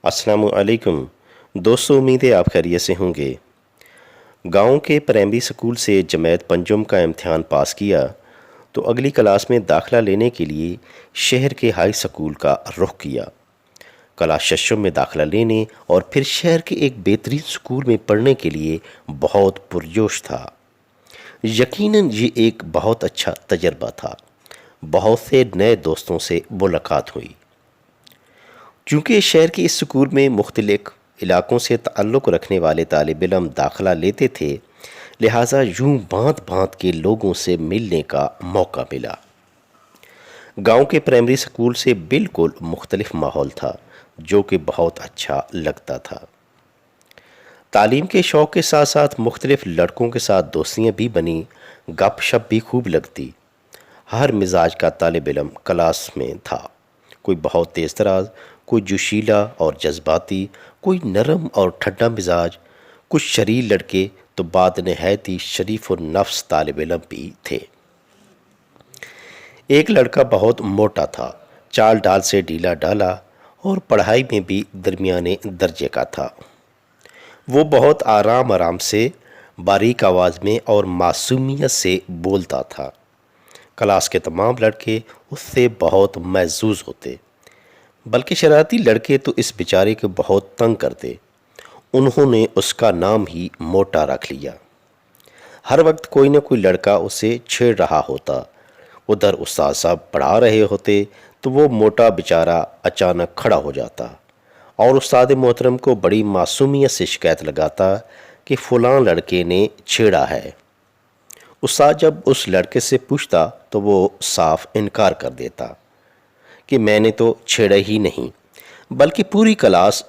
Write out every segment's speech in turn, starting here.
السلام علیکم دوستو، امید ہے آپ خیریت سے ہوں گے۔ گاؤں کے پرائمری سکول سے جماعت پنجم کا امتحان پاس کیا تو اگلی کلاس میں داخلہ لینے کے لیے شہر کے ہائی سکول کا رخ کیا۔ کلاس ششم میں داخلہ لینے اور پھر شہر کے ایک بہترین سکول میں پڑھنے کے لیے بہت پرجوش تھا۔ یقیناً یہ ایک بہت اچھا تجربہ تھا۔ بہت سے نئے دوستوں سے ملاقات ہوئی۔ چونکہ شہر کے اس سکول میں مختلف علاقوں سے تعلق رکھنے والے طالب علم داخلہ لیتے تھے، لہٰذا یوں بھانت بھانت کے لوگوں سے ملنے کا موقع ملا۔ گاؤں کے پرائمری سکول سے بالکل مختلف ماحول تھا، جو کہ بہت اچھا لگتا تھا۔ تعلیم کے شوق کے ساتھ ساتھ مختلف لڑکوں کے ساتھ دوستیاں بھی بنی، گپ شپ بھی خوب لگتی۔ ہر مزاج کا طالب علم کلاس میں تھا، کوئی بہت تیز تراز، کوئی جوشیلا اور جذباتی، کوئی نرم اور ٹھنڈا مزاج، کچھ شریر لڑکے تو بعد نہایت ہی شریف النفس طالب علم بھی تھے۔ ایک لڑکا بہت موٹا تھا، چال ڈال سے ڈھیلا ڈالا اور پڑھائی میں بھی درمیانے درجے کا تھا۔ وہ بہت آرام سے، باریک آواز میں اور معصومیت سے بولتا تھا۔ کلاس کے تمام لڑکے اس سے بہت محظوظ ہوتے، بلکہ شرارتی لڑکے تو اس بیچارے کو بہت تنگ کرتے۔ انہوں نے اس کا نام ہی موٹا رکھ لیا۔ ہر وقت کوئی نہ کوئی لڑکا اسے چھیڑ رہا ہوتا۔ ادھر استاد صاحب پڑھا رہے ہوتے تو وہ موٹا بیچارہ اچانک کھڑا ہو جاتا اور استاد محترم کو بڑی معصومیت سے شکایت لگاتا کہ فلاں لڑکے نے چھیڑا ہے۔ استاد جب اس لڑکے سے پوچھتا تو وہ صاف انکار کر دیتا کہ میں نے تو چھیڑا ہی نہیں، بلکہ پوری کلاس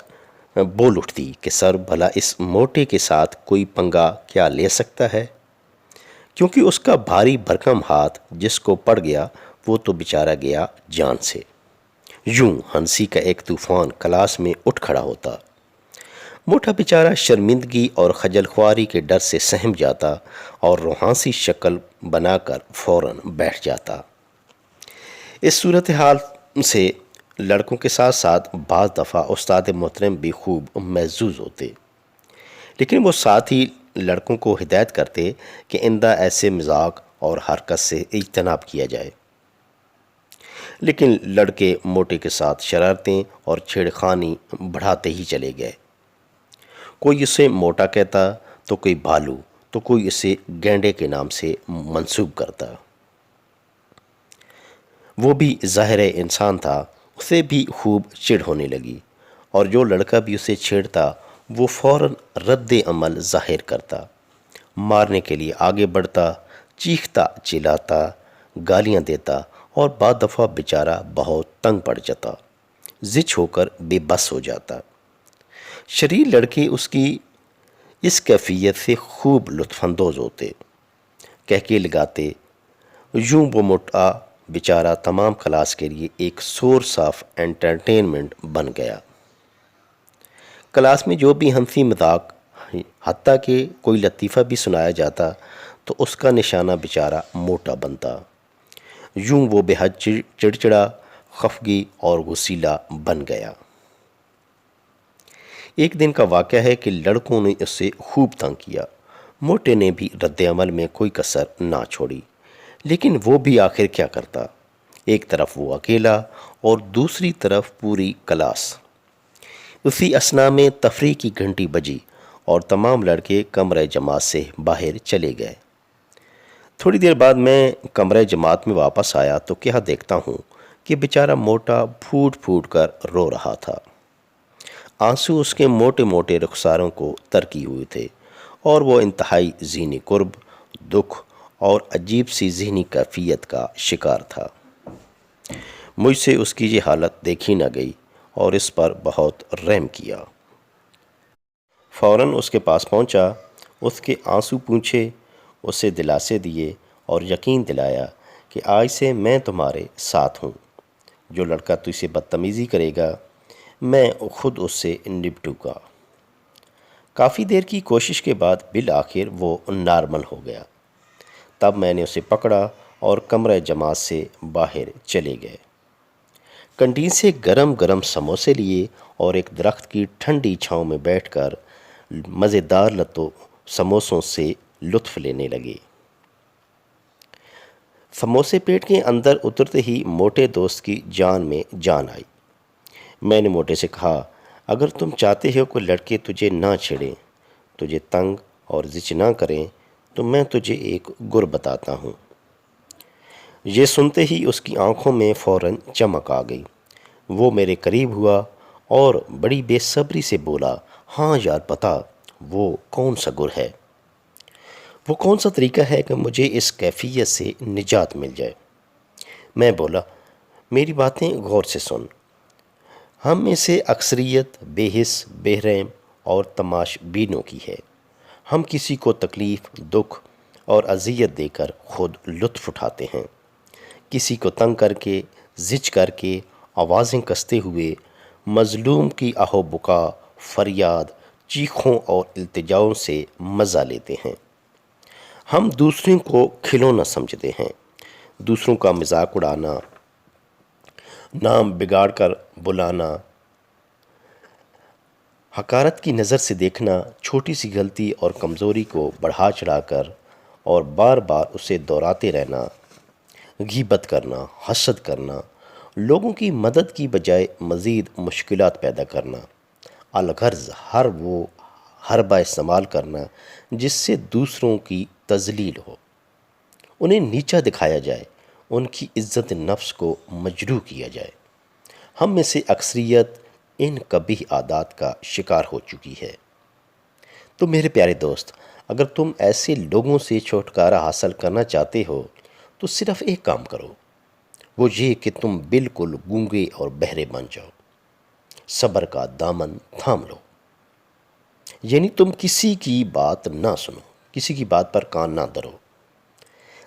بول اٹھتی کہ سر بھلا اس موٹے کے ساتھ کوئی پنگا کیا لے سکتا ہے، کیونکہ اس کا بھاری بھرکم ہاتھ جس کو پڑ گیا وہ تو بیچارہ گیا جان سے۔ یوں ہنسی کا ایک طوفان کلاس میں اٹھ کھڑا ہوتا۔ موٹا بیچارہ شرمندگی اور خجل خواری کے ڈر سے سہم جاتا اور روحانسی شکل بنا کر فوراً بیٹھ جاتا۔ اس صورتحال سے لڑکوں کے ساتھ ساتھ بعض دفعہ استاد محترم بھی خوب محظوظ ہوتے، لیکن وہ ساتھ ہی لڑکوں کو ہدایت کرتے کہ آئندہ ایسے مذاق اور حرکت سے اجتناب کیا جائے۔ لیکن لڑکے موٹے کے ساتھ شرارتیں اور چھیڑ خانی بڑھاتے ہی چلے گئے۔ کوئی اسے موٹا کہتا تو کوئی بھالو، تو کوئی اسے گینڈے کے نام سے منسوب کرتا۔ وہ بھی ظاہر انسان تھا، اسے بھی خوب چڑ ہونے لگی، اور جو لڑکا بھی اسے چھیڑتا وہ فوراً رد عمل ظاہر کرتا، مارنے کے لیے آگے بڑھتا، چیختا چلاتا، گالیاں دیتا، اور بعض دفعہ بیچارہ بہت تنگ پڑ جاتا، زچ ہو کر بے بس ہو جاتا۔ شریر لڑکے اس کی اس کیفیت سے خوب لطف اندوز ہوتے، کہکے لگاتے۔ یوں وہ موٹا بیچارہ تمام کلاس کے لیے ایک سورس آف انٹرٹینمنٹ بن گیا۔ کلاس میں جو بھی ہنسی مذاق، حتیٰ کہ کوئی لطیفہ بھی سنایا جاتا تو اس کا نشانہ بیچارہ موٹا بنتا۔ یوں وہ بے حد چڑچڑا، خفگی اور غصیلا بن گیا۔ ایک دن کا واقعہ ہے کہ لڑکوں نے اس سے خوب تنگ کیا۔ موٹے نے بھی رد عمل میں کوئی کسر نہ چھوڑی، لیکن وہ بھی آخر کیا کرتا، ایک طرف وہ اکیلا اور دوسری طرف پوری کلاس۔ اسی اثنا میں تفریح کی گھنٹی بجی اور تمام لڑکے کمرہ جماعت سے باہر چلے گئے۔ تھوڑی دیر بعد میں کمرہ جماعت میں واپس آیا تو کیا دیکھتا ہوں کہ بیچارہ موٹا پھوٹ پھوٹ کر رو رہا تھا۔ آنسو اس کے موٹے موٹے رخساروں کو ترکی ہوئے تھے اور وہ انتہائی ذہنی کرب، دکھ اور عجیب سی ذہنی کیفیت کا شکار تھا۔ مجھ سے اس کی یہ حالت دیکھی نہ گئی اور اس پر بہت رحم کیا۔ فوراً اس کے پاس پہنچا، اس کے آنسو پوچھے، اسے دلاسے دیے اور یقین دلایا کہ آج سے میں تمہارے ساتھ ہوں۔ جو لڑکا تجھ سے بدتمیزی کرے گا میں خود اس سے نپٹوں گا۔ کافی دیر کی کوشش کے بعد بالآخر وہ نارمل ہو گیا۔ تب میں نے اسے پکڑا اور کمرہ جماعت سے باہر چلے گئے۔ کنٹین سے گرم گرم سموسے لیے اور ایک درخت کی ٹھنڈی چھاؤں میں بیٹھ کر مزیدار لتوں سموسوں سے لطف لینے لگے۔ سموسے پیٹ کے اندر اترتے ہی موٹے دوست کی جان میں جان آئی۔ میں نے موٹے سے کہا، اگر تم چاہتے ہو کہ لڑکے تجھے نہ چھیڑیں، تجھے تنگ اور زچ نہ کریں، تو میں تجھے ایک گر بتاتا ہوں۔ یہ سنتے ہی اس کی آنکھوں میں فوراً چمک آ گئی۔ وہ میرے قریب ہوا اور بڑی بے صبری سے بولا، ہاں یار بتا، وہ کون سا گر ہے؟ وہ کون سا طریقہ ہے کہ مجھے اس کیفیت سے نجات مل جائے؟ میں بولا، میری باتیں غور سے سن۔ ہم میں سے اکثریت بے حس، بے رحم اور تماش بینوں کی ہے۔ ہم کسی کو تکلیف، دکھ اور اذیت دے کر خود لطف اٹھاتے ہیں۔ کسی کو تنگ کر کے، زچ کر کے، آوازیں کستے ہوئے، مظلوم کی آہ و بکا، فریاد، چیخوں اور التجاؤں سے مزہ لیتے ہیں۔ ہم دوسروں کو کھلونا سمجھتے ہیں۔ دوسروں کا مذاق اڑانا، نام بگاڑ کر بلانا، حقارت کی نظر سے دیکھنا، چھوٹی سی غلطی اور کمزوری کو بڑھا چڑھا کر اور بار بار اسے دہراتے رہنا، غیبت کرنا، حسد کرنا، لوگوں کی مدد کی بجائے مزید مشکلات پیدا کرنا، الغرض ہر وہ حربہ استعمال کرنا جس سے دوسروں کی تذلیل ہو، انہیں نیچا دکھایا جائے، ان کی عزت نفس کو مجروح کیا جائے۔ ہم میں سے اکثریت ان قبیح عادات کا شکار ہو چکی ہے۔ تو میرے پیارے دوست، اگر تم ایسے لوگوں سے چھٹکارا حاصل کرنا چاہتے ہو تو صرف ایک کام کرو، وہ یہ کہ تم بالکل گونگے اور بہرے بن جاؤ۔ صبر کا دامن تھام لو، یعنی تم کسی کی بات نہ سنو، کسی کی بات پر کان نہ دھرو۔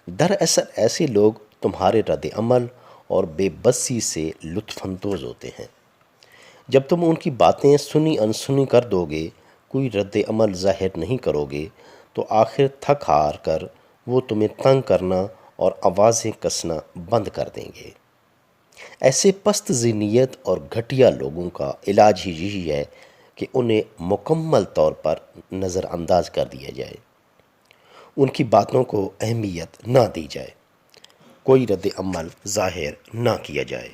دراصل ایسے لوگ تمہارے رد عمل اور بے بسی سے لطف اندوز ہوتے ہیں۔ جب تم ان کی باتیں سنی انسنی کر دو گے، کوئی رد عمل ظاہر نہیں کرو گے، تو آخر تھک ہار کر وہ تمہیں تنگ کرنا اور آوازیں کسنا بند کر دیں گے۔ ایسے پست ذہنیت اور گھٹیا لوگوں کا علاج ہی یہی ہے کہ انہیں مکمل طور پر نظر انداز کر دیا جائے، ان کی باتوں کو اہمیت نہ دی جائے، کوئی رد عمل ظاہر نہ کیا جائے۔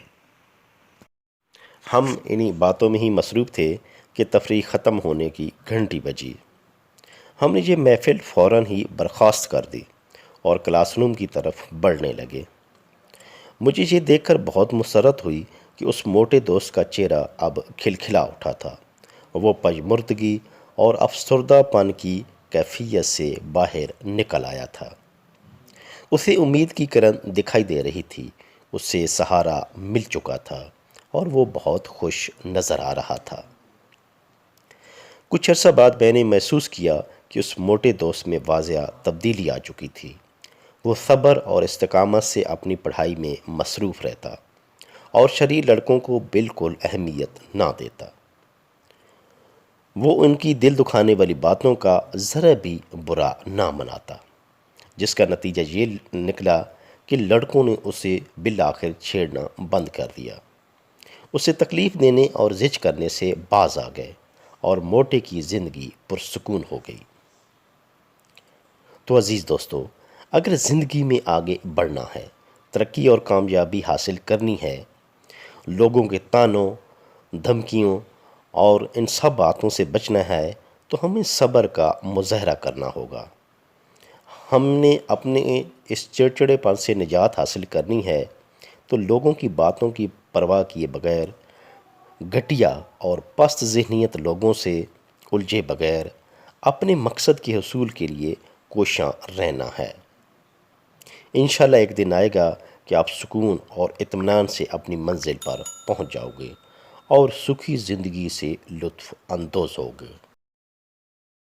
ہم انہی باتوں میں ہی مصروف تھے کہ تفریح ختم ہونے کی گھنٹی بجی۔ ہم نے یہ محفل فوراً ہی برخاست کر دی اور کلاس روم کی طرف بڑھنے لگے۔ مجھے یہ دیکھ کر بہت مسرت ہوئی کہ اس موٹے دوست کا چہرہ اب کھلکھلا اٹھا تھا۔ وہ پژمردگی اور افسردہ پن کی کیفیت سے باہر نکل آیا تھا۔ اسے امید کی کرن دکھائی دے رہی تھی، اسے سہارا مل چکا تھا اور وہ بہت خوش نظر آ رہا تھا۔ کچھ عرصہ بعد میں نے محسوس کیا کہ اس موٹے دوست میں واضح تبدیلی آ چکی تھی۔ وہ صبر اور استقامت سے اپنی پڑھائی میں مصروف رہتا اور شریر لڑکوں کو بالکل اہمیت نہ دیتا۔ وہ ان کی دل دکھانے والی باتوں کا ذرا بھی برا نہ مناتا، جس کا نتیجہ یہ نکلا کہ لڑکوں نے اسے بالآخر چھیڑنا بند کر دیا، اسے تکلیف دینے اور زچ کرنے سے باز آ گئے اور موٹے کی زندگی پرسکون ہو گئی۔ تو عزیز دوستو، اگر زندگی میں آگے بڑھنا ہے، ترقی اور کامیابی حاصل کرنی ہے، لوگوں کے طعنوں، دھمکیوں اور ان سب باتوں سے بچنا ہے، تو ہمیں صبر کا مظاہرہ کرنا ہوگا۔ ہم نے اپنے اس چڑچڑے پن سے نجات حاصل کرنی ہے تو لوگوں کی باتوں کی پرواہ کیے بغیر، گھٹیا اور پست ذہنیت لوگوں سے الجھے بغیر اپنے مقصد کے حصول کے لیے کوشاں رہنا ہے۔ انشاءاللہ ایک دن آئے گا کہ آپ سکون اور اطمینان سے اپنی منزل پر پہنچ جاؤ گے اور سکھی زندگی سے لطف اندوز ہوگے۔